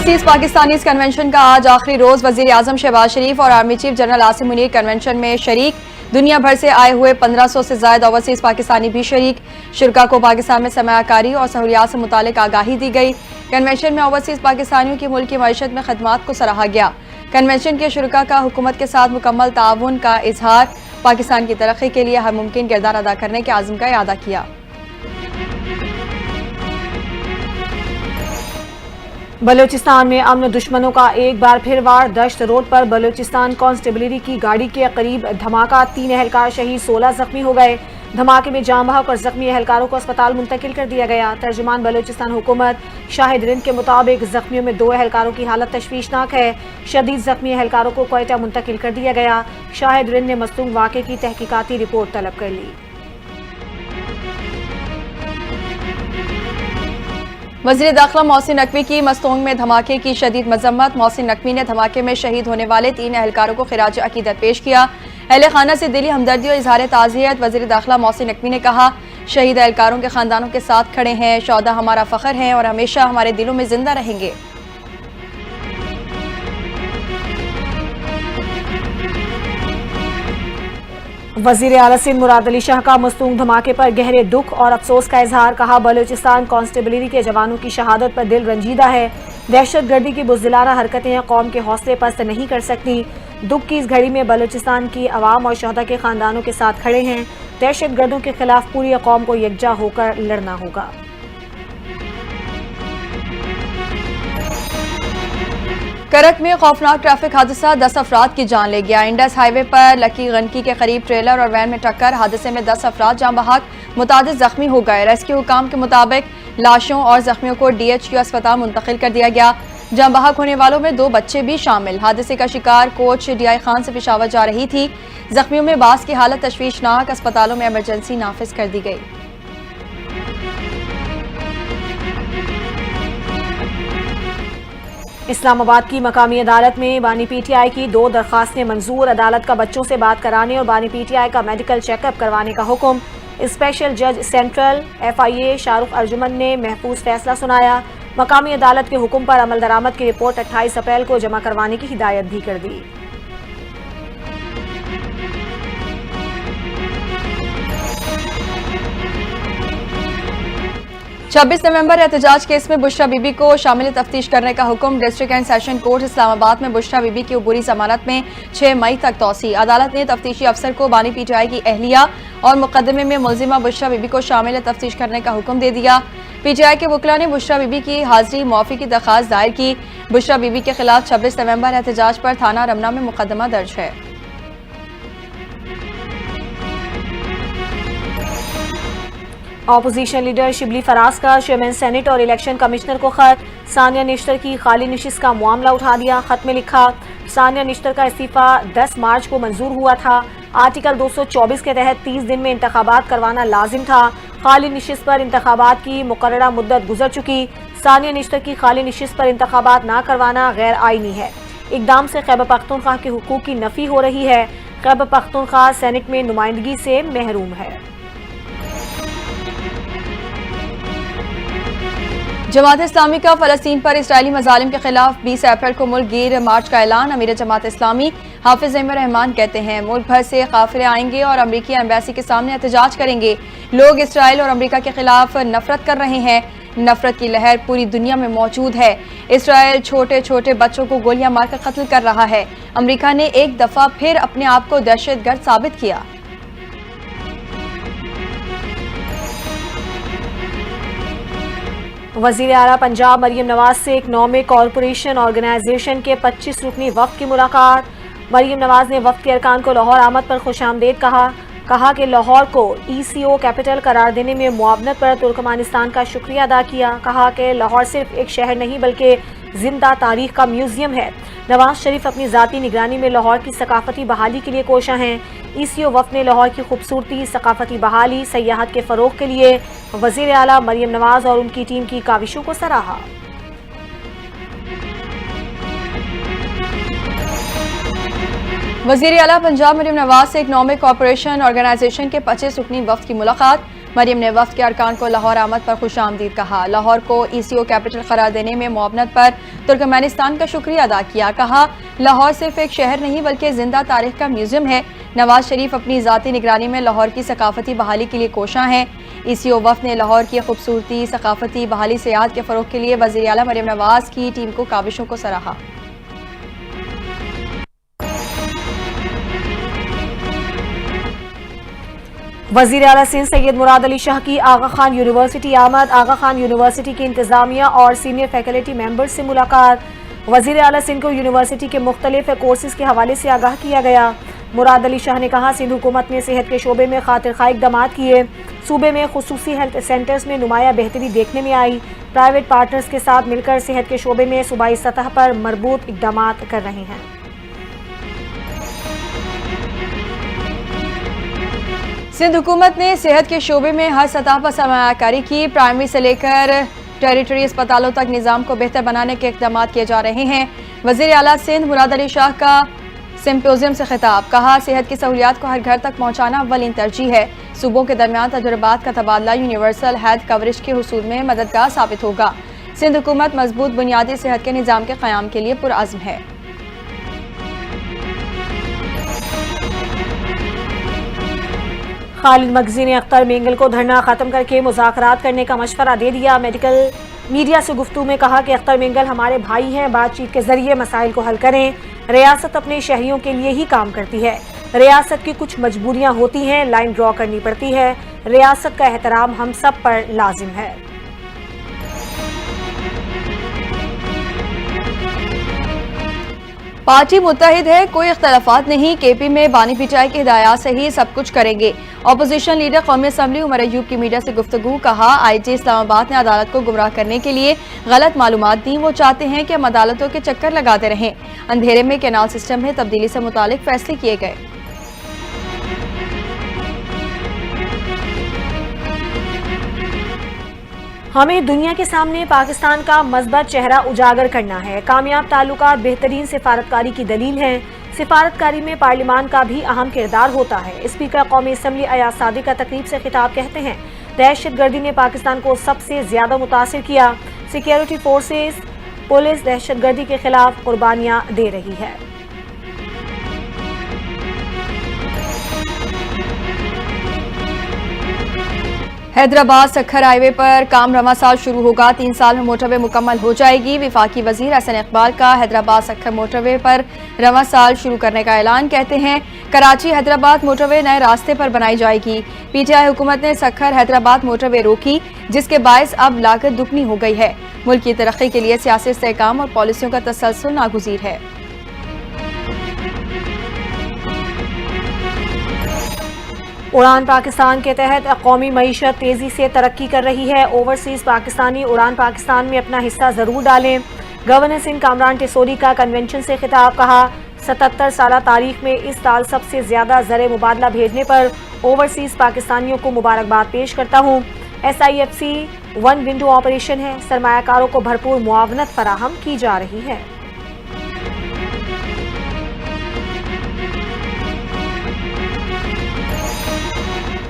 Overseas Pakistanis convention का आज आखिरी रोज वजीर आजम शहबाज शरीफ और army chief general Asim Munir convention में शरीक। दुनिया भर से आए हुए 1500 से ज्यादा ओवरसीज पाकिस्तानी भी शरीक। शुरा को पाकिस्तान में सरमायाकारी और सहूलियात से मुतालिक आगाही दी गई। कन्वेंशन में ओवरसीज पाकिस्तानियों की मुल्क की मईशत में खदमात को सराहा गया। कन्वेंशन के शुरा का हुकूमत के साथ मुकम्मल ताउन का इजहार, पाकिस्तान की तरक्की के लिए हर मुमकिन किरदार अदा करने के आज़म का इरादा किया। बलूचिस्तान में अमन दुश्मनों का एक बार फिर वार। दश्त रोड पर बलूचिस्तान कांस्टेबलरी की गाड़ी के करीब धमाका, 3 एहलकार शहीद, 16 जख्मी हो गए। धमाके में जाम बहक और जख्मी एहलकारों को अस्पताल मुंतकिल कर दिया गया। तर्जुमान बलूचिस्तान हुकूमत शाहिद रिंद के मुताबिक जख्मियों में 2 एहलकारों की हालत तशवीशनाक है। शदीद जख्मी एहलकारों को क्वेटा मुंतकिल कर दिया गया। शाहिद रिंद ने मस्तूम वाक़े की तहकीकाती रिपोर्ट तलब कर ली। वज़ीर दाखिला मोहसिन नकवी की मस्तोंग में धमाके की शदीद मजम्मत। मोहसिन नकवी ने धमाके में शहीद होने वाले 3 एहलकारों को खिराज अकीदत पेश किया। अहले खाना से दिली हमदर्दी और इजहार ताज़ियत। वज़ीर दाखिला मोहसिन नकवी ने कहा, शहीद एहलकारों के खानदानों के साथ खड़े हैं। शौहदा हमारा फ़ख्र हैं और हमेशा हमारे दिलों में जिंदा रहेंगे। वज़ीर आला सिंध मुराद अली शाह का मस्तूंग धमाके पर गहरे दुख और अफसोस का इजहार। कहा, बलूचिस्तान कांस्टेबलरी के जवानों की शहादत पर दिल रंजीदा है। दहशतगर्दी की बुज़दिलाना हरकतें कौम के हौसले पस्त नहीं कर सकती। दुख की इस घड़ी में बलूचिस्तान की अवाम और शहदा के खानदानों के साथ खड़े हैं। दहशतगर्दों के खिलाफ पूरी कौम को यकजा होकर लड़ना होगा। करक में खौफनाक ट्रैफिक हादसा, 10 अफराद की जान ले गया। इंडस हाईवे पर लकी गनकी के करीब ट्रेलर और वैन में टक्कर, हादसे में 10 अफराद जाम बहक, मुतादिद जख्मी हो गए। रेस्क्यू हुकाम के मुताबिक लाशों और जख्मियों को DHQ अस्पताल मुंतकिल कर दिया गया। जाम बहक होने वालों में 2 बच्चे भी शामिल। हादसे का शिकार कोच DI खान से पेशावर जा रही थी। जख्मियों में बास की हालत तशवीशनाक, अस्पतालों में इमरजेंसी नाफिज कर दी गई। इस्लामाबाद की मकामी अदालत में बानी PTI की 2 दरखास्तें मंजूर। अदालत का बच्चों से बात कराने और बानी PTI का मेडिकल चेकअप करवाने का हुक्म। स्पेशल जज सेंट्रल FIA शाहरुख अर्जुमन ने महफूज फैसला सुनाया। मकामी अदालत के हुक्म पर अमल दरामद की रिपोर्ट 28 अप्रैल को जमा करवाने की हिदायत भी कर दी। छब्बीस नवंबर एहतजाज केस में बुशरा बीबी को शामिल तफ्तीश करने का हुक्म। District and session court Islamabad में बुशरा बीबी की अबूरी जमानत में 6 मई तक तौसी। अदालत ने तफ्तीशी अफसर को बानी PTI की अहलिया और मुकदमे में मुलजिमा बुशरा बीबी को शामिल तफ्तीश करने का हुक्म दे दिया। PTI के वकला ने बुशरा बीबी की हाजिरी मुआफी की दरखास्त दायर की। बुशरा बीबी के खिलाफ 26 नवंबर एहतजाज पर थाना रमना में मुकदमा दर्ज है। ऑपोजिशन लीडर शिबली फराज का चेयरमैन सेनेट और इलेक्शन कमिश्नर को खत। सानिया निश्तर की खाली नशिस्त का मामला उठा दिया। खत में लिखा, सानिया निश्तर का इस्तीफा 10 मार्च को मंजूर हुआ था। आर्टिकल 224 के तहत 30 दिन में इंतखाबात करवाना लाजिम था। खाली नशिस्त पर इंतखाबात की मुकर्ररा मुद्दत गुजर चुकी। सानिया निश्तर की खाली नशिस्त पर इंतखाबात ना करवाना गैर आईनी है। इकदाम से खैबर पख्तूनख्वा के हुकूक की नफी हो रही है। खैबर पख्तूनख्वा सेनेट में नुमाइंदगी से महरूम है। जमात इस्लामी का फ़लस्तीन पर इसराइली मज़ालिम के खिलाफ 20 अप्रैल को मुल्क गिर मार्च का ऐलान। अमीर जमात इस्लामी हाफिज अहमद रहमान कहते हैं, मुल्क भर से काफिले आएंगे और अमरीकी एम्बेसी के सामने एहतजाज करेंगे। लोग इसराइल और अमरीका के खिलाफ नफरत कर रहे हैं। नफरत की लहर पूरी दुनिया में मौजूद है। इसराइल छोटे छोटे बच्चों को गोलियां मारकर कत्ल कर रहा है। अमरीका ने एक दफा फिर अपने आप को दहशतगर्द साबित किया। वज़ीर आला पंजाब मरियम नवाज से एक नौमे कॉरपोरेशन ऑर्गेनाइजेशन के 25 रुकनी वफ़द की मुलाकात। मरियम नवाज ने वफ़द के अरकान को लाहौर आमद पर खुशामदीद कहा कि लाहौर को ECO कैपिटल करार देने में मुआवनत पर तुर्कमानिस्तान का शुक्रिया अदा किया। कहा कि लाहौर सिर्फ एक शहर नहीं बल्कि जिंदा तारीख का म्यूजियम है। नवाज शरीफ अपनी ज़ाती निगरानी में लाहौर की सकाफती बहाली के लिए कोशा हैं। ECO वफ़द ने लाहौर की खूबसूरती, सकाफती बहाली, सयाहत के फ़रोग़ के लिए वज़ीर आला मरियम नवाज और उनकी टीम की काविशों को सराहा। वज़ीर आला पंजाब मरियम नवाज से एक नौमे कॉरपोरेशन ऑर्गेनाइजेशन के 25 रुकनी वफ़द की मुलाकात। मरियम ने वफ्द के अरकान को लाहौर आमद पर खुशामदीद कहा। लाहौर को ECO कैपिटल करार देने में मुआवनत पर तुर्कमेनिस्तान का शुक्रिया अदा किया। कहा, लाहौर सिर्फ एक शहर नहीं बल्कि जिंदा तारीख का म्यूजियम है। नवाज शरीफ अपनी ज़ाती निगरानी में लाहौर की सकाफती बहाली के लिए कोशां हैं। ECO वफ्द ने लाहौर की खूबसूरती, सकाफती बहाली, सियाहत के फ़रोग के लिए वज़ीर आला मरियम नवाज की टीम को काविशों को सराहा। वज़ीर आला सिंध सैयद मुराद अली शाह की आगा खान यूनिवर्सिटी आमद। आगा खान यूनिवर्सिटी की इंतजामिया और सीनियर फैकल्टी मेंबर्स से मुलाकात। वज़ीर आला सिंध को यूनिवर्सिटी के मुख्तलिफ कोर्सेज के हवाले से आगाह किया गया। मुराद अली शाह ने कहा, सिंध हुकूमत ने सेहत के शोबे में खातिर खा इक़दामात किए। सूबे में खुसूसी हेल्थ सेंटर्स में नुमाया बेहतरी देखने में आई। प्राइवेट पार्टनर्स के साथ मिलकर सेहत के शोबे में सूबाई सतह पर मरबूत इक़दामात कर रहे हैं। सिंध हुकूमत ने सेहत के शोबे में हर सतह पर सरमायाकारी की। प्राइमरी से लेकर टेरिटरी अस्पतालों तक निज़ाम को बेहतर बनाने के इक़दाम किए जा रहे हैं। वज़ीर आला सिंध मुराद अली शाह का सिम्पोजियम से खिताब। कहा, सेहत की सहूलियात को हर घर तक पहुँचाना अव्वलीन तरजीह है। सूबों के दरमियान तजुर्बात का तबादला यूनिवर्सल हेल्थ कवरेज के हुसूल में मददगार साबित होगा। सिंध हुकूमत मजबूत बुनियादी सेहत के निज़ाम के क़याम के लिए पुरअज़्म है। खालिद मगजी ने अख्तर मेंगल को धरना खत्म करके मुज़ाकरात करने का मशवरा दे दिया। मेडिकल मीडिया से गुफ्तगू में कहा कि अख्तर मेंगल हमारे भाई हैं, बातचीत के जरिए मसाइल को हल करें। रियासत अपने शहरियों के लिए ही काम करती है। रियासत की कुछ मजबूरियां होती हैं, लाइन ड्रॉ करनी पड़ती है। रियासत का एहतराम हम सब पर लाजिम है। पार्टी मुत्तहिद है, कोई इख्तलाफात नहीं। KP में बानी पिटाई की हिदायत से ही सब कुछ करेंगे। अपोजिशन लीडर कौमी असम्बली उमर अयूब की मीडिया से गुफ्तगू। कहा, IT इस्लामाबाद ने अदालत को गुमराह करने के लिए गलत मालूमात दी। वो चाहते हैं कि हम अदालतों के चक्कर लगाते रहें। अंधेरे में कैनाल सिस्टम में तब्दीली से मुतालिक फैसले किए गए। हमें दुनिया के सामने पाकिस्तान का मज़बूत चेहरा उजागर करना है। कामयाब ताल्लुकात बेहतरीन सिफारतकारी की दलील हैं। सिफारतकारी में पार्लिमान का भी अहम किरदार होता है। स्पीकर कौमी असम्बली अयाज सादिक का तकरीब से खिताब कहते हैं, दहशतगर्दी ने पाकिस्तान को सबसे ज्यादा मुतासिर किया। सिक्योरिटी फोर्सेस, पुलिस दहशतगर्दी के खिलाफ कुर्बानियां दे रही है। हैदराबाद सक्खर हाईवे पर काम रवां साल शुरू होगा। 3 साल में मोटरवे मुकम्मल हो जाएगी। विफाकी वजीर हसन इकबाल का हैदराबाद सक्खर मोटरवे पर रवां साल शुरू करने का ऐलान। कहते हैं, कराची हैदराबाद मोटरवे नए रास्ते पर बनाई जाएगी। PTI हुकूमत ने सक्खर हैदराबाद मोटरवे रोकी, जिसके बायस अब लागत दुगनी हो गई है। मुल्क की तरक्की के लिए सियासी इस्तेहकाम और पॉलिसियों का तसलसल नागुज़ीर है। उड़ान पाकिस्तान के तहत कौमी मईशत तेजी से तरक्की कर रही है। ओवरसीज पाकिस्तानी उड़ान पाकिस्तान में अपना हिस्सा जरूर डालें। गवर्नर सिंध कामरान टिसोरी का कन्वेंशन से खिताब। कहा, 77 साल तारीख में इस साल सबसे ज्यादा ज़र मुबादला भेजने पर ओवरसीज पाकिस्तानियों को मुबारकबाद पेश करता हूँ। SIFC 1 विंडो ऑपरेशन है। सरमायाकारों को भरपूर मुआवनत फराहम की जा रही है।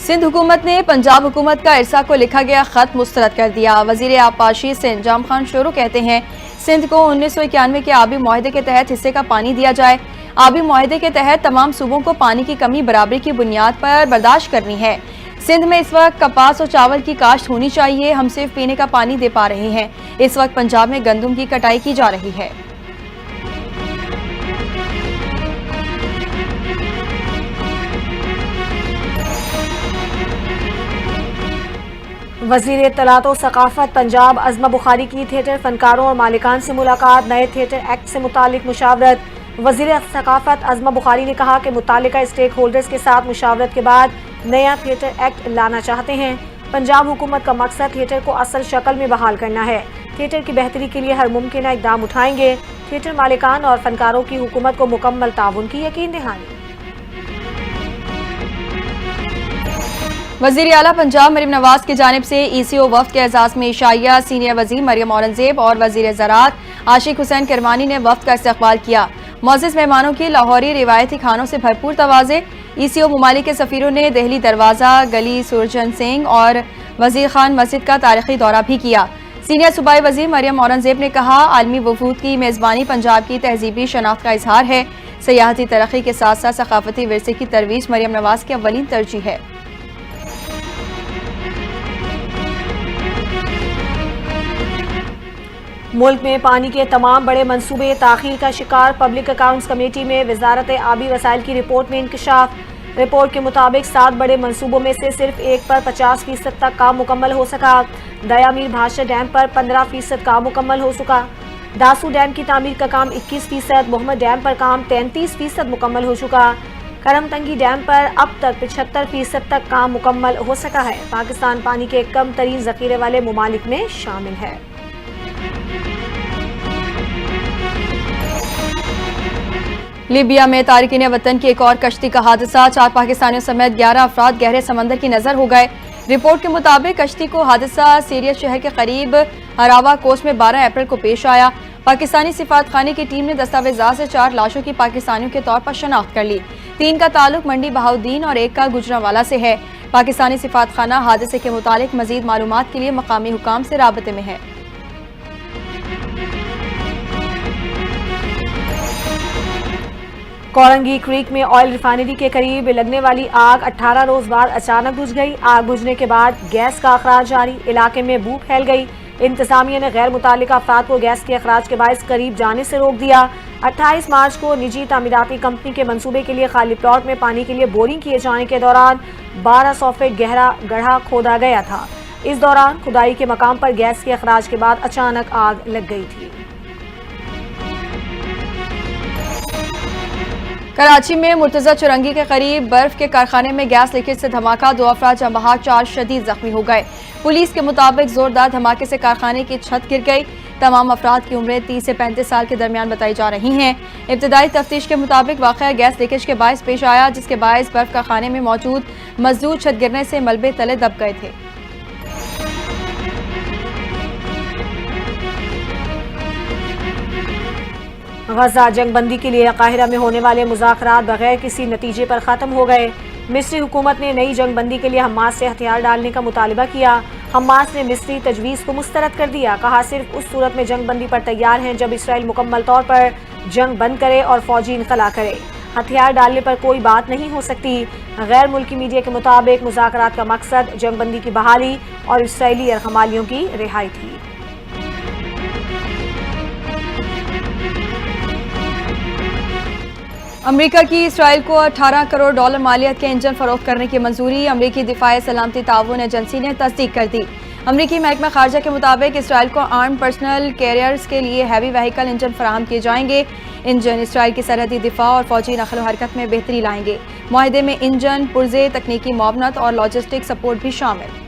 सिंध हुकूमत ने पंजाब हुकूमत का इरसा को लिखा गया खत मुस्तरद कर दिया। वजीर आबपाशी सिंध जाम खान शोरो कहते हैं, सिंध को 1991 के आबी मुआहदे के तहत हिस्से का पानी दिया जाए। आबी मुआहदे के तहत तमाम सूबों को पानी की कमी बराबरी की बुनियाद पर बर्दाश्त करनी है। सिंध में इस वक्त कपास और चावल की काश्त होनी चाहिए। हम सिर्फ पीने का पानी दे पा रहे हैं। इस वक्त पंजाब में गंदम की कटाई की जा रही है। वज़ीर इत्तलात और सकाफत पंजाब अज़मा बुखारी की थिएटर फनकारों और मालिकान से मुलाकात। नए थिएटर एक्ट से मुतालिक मुशावरत। वज़ीर सकाफत अज़मा बुखारी ने कहा कि मुतालिका स्टेक होल्डर्स के साथ मुशावरत के बाद नया थिएटर एक्ट लाना चाहते हैं। पंजाब हुकूमत का मकसद थिएटर को असल शक्ल में बहाल करना है। थिएटर की बेहतरी के लिए हर मुमकिन इक़दाम उठाएंगे। थिएटर मालिकान और फनकारों की हुकूमत को मुकम्मल ताउन की यकीन दहानी। वज़ीर आला पंजाब मरियम नवाज की जानिब से ECO वफ्द के एजाज में ईशाइया, सीनियर वज़ीर मरियम औरंगजेब और वज़ीर ज़राअत आशिक हुसैन किरमानी ने वफ्द का इस्तकबाल किया। मोअज़्ज़िज़ मेहमानों की लाहौरी रिवायती खानों से भरपूर तवाज़े। ECO ममालिक के सफीरों ने दहली दरवाजा, गली सुरजन सिंह और वजीर खान मस्जिद का तारीखी दौरा भी किया। सीनियर सूबाई वजीर मरियम औरंगजेब ने कहा, आलमी वफूद की मेज़बानी पंजाब की तहजीबी शनाख्त का इजहार है। सियाहती तरक्की के साथ साथ सकाफती विरसे की तरवीज मरियम नवाज की अव्वलीन तरजीह है। मुल्क में पानी के तमाम बड़े मंसूबे ताखीर का शिकार। पब्लिक अकाउंट्स कमेटी में वजारत आबी वसाइल की रिपोर्ट में इंकशाफ। रिपोर्ट के मुताबिक 7 बड़े मंसूबों में से सिर्फ एक पर 50% तक काम मुकम्मल हो सका। दयामीर भाषा डैम पर 15% काम मुकम्मल हो चुका। दासू डैम की तामीर का काम 21%, मोहम्मद डैम पर काम 33% मुकम्मल हो चुका। करमतंगी डैम पर अब तक 75% तक काम मुकम्मल हो सका है। पाकिस्तान पानी के कम तरीन जखीरे वाले ममालिक में शामिल है। लीबिया में तारिकीन वतन की एक और कश्ती का हादसा, 4 पाकिस्तानियों समेत 11 अफराद गहरे समंदर की नजर हो गए। रिपोर्ट के मुताबिक कश्ती को हादसा सीरियस शहर के करीब हरावा कोस्ट में 12 अप्रैल को पेश आया। पाकिस्तानी सिफारत खाने की टीम ने दस्तावेजात से 4 लाशों की पाकिस्तानियों के तौर पर शनाख्त कर ली। 3 का ताल्लुक मंडी बहाउद्दीन और 1 का गुजरांवाला से है। पाकिस्तानी सिफारत खाना हादसे के मुतालिक मजीद मालूमात के लिए मकामी हुकाम से राबते में है। कोरंगी क्रीक में ऑयल रिफाइनरी के करीब लगने वाली आग 18 रोज बाद अचानक बुझ गई। आग बुझने के बाद गैस का अखराज जारी, इलाके में बू फैल गई। इंतजामिया ने गैर मुतालिका अफराद को गैस के अखराज के बायस करीब जाने से रोक दिया। 28 मार्च को निजी तामीराती कंपनी के मंसूबे के लिए खाली प्लॉट में पानी के लिए बोरिंग किए जाने के दौरान 1200 फीट गहरा गड्ढा खोदा गया था। इस दौरान खुदाई के मकाम पर गैस के अखराज के बाद अचानक आग लग गई थी। कराची में मुर्तजा चुरंगी के करीब बर्फ के कारखाने में गैस लीकेज से धमाका, 2 अफराद जहाँ 4 शदीद जख्मी हो गए। पुलिस के मुताबिक जोरदार धमाके से कारखाने की छत गिर गई। तमाम अफराद की उम्रें 30 से 35 साल के दरमियान बताई जा रही हैं। इब्तदाई तफ्तीश के मुताबिक वाक़या गैस लीकेज के बायस पेश आया, जिसके बायस बर्फ कारखाने में मौजूद मजदूर छत गिरने से मलबे तले दब गए थे। गजा जंगबंदी के लिए काहिरा में होने वाले मुज़ाकरात बगैर किसी नतीजे पर ख़त्म हो गए। मिस्री हुकूमत ने नई जंगबंदी के लिए हमास से हथियार डालने का मुतालबा किया। हमास ने मिस्री तजवीज़ को मुस्तरद कर दिया। कहा, सिर्फ उस सूरत में जंगबंदी पर तैयार हैं जब इसराइल मुकम्मल तौर पर जंग बंद करे और फौजी इनखला करे। हथियार डालने पर कोई बात नहीं हो सकती। गैर मुल्की मीडिया के मुताबिक मुज़ाकरात का मकसद जंगबंदी की बहाली और इसराइली यरगमालियों की रिहाई थी। अमेरिका की इसराइल को $18 करोड़ मालियत के इंजन फरोख्त करने की मंजूरी, अमेरिकी दिफाई सलामती ताउन एजेंसी ने तस्दीक कर दी। अमेरिकी महकमा खारजा के मुताबिक इसराइल को आर्म पर्सनल कैरियर्स के लिए हैवी व्हीकल इंजन फराहम किए जाएंगे। इंजन इसराइल की सरहदी दिफा और फौजी नकल हरकत में बेहतरी लाएंगे। मुआहदे में इंजन, पुर्जे, तकनीकी मुआवनत और लॉजिस्टिक सपोर्ट भी शामिल।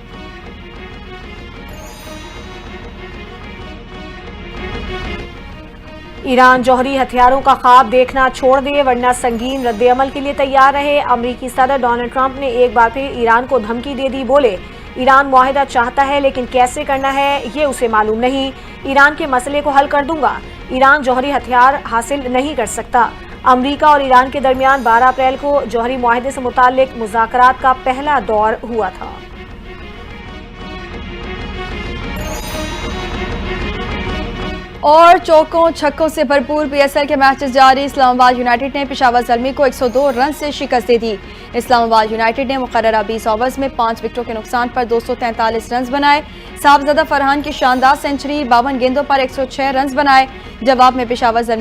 ईरान जौहरी हथियारों का ख्वाब देखना छोड़ दे वरना संगीन रद्द-ए-अमल के लिए तैयार रहे। अमेरिकी सदर डोनाल्ड ट्रंप ने एक बार फिर ईरान को धमकी दे दी। बोले, ईरान मुआहिदा चाहता है लेकिन कैसे करना है ये उसे मालूम नहीं। ईरान के मसले को हल कर दूंगा। ईरान जौहरी हथियार हासिल नहीं कर सकता। अमेरिका और ईरान के दरमियान 12 अप्रैल को जौहरी मुआहिदे से मुताल्लिक मुज़ाकरात का पहला दौर हुआ था। और चौकों छक्कों से भरपूर PSL के मैचेस जारी। इस्लामाबाद यूनाइटेड ने पेशावर ज़ल्मी को 102 रन से शिकस्त दे दी। इस्लामाबाद यूनाइटेड ने मुकर्ररा 20 ओवर्स में 5 विकेटों के नुकसान पर 243 रन बनाए। साहबजादा फरहान की शानदार सेंचुरी, 52 गेंदों पर 106 रन बनाए। जवाब में पेशावर ज़ल्मी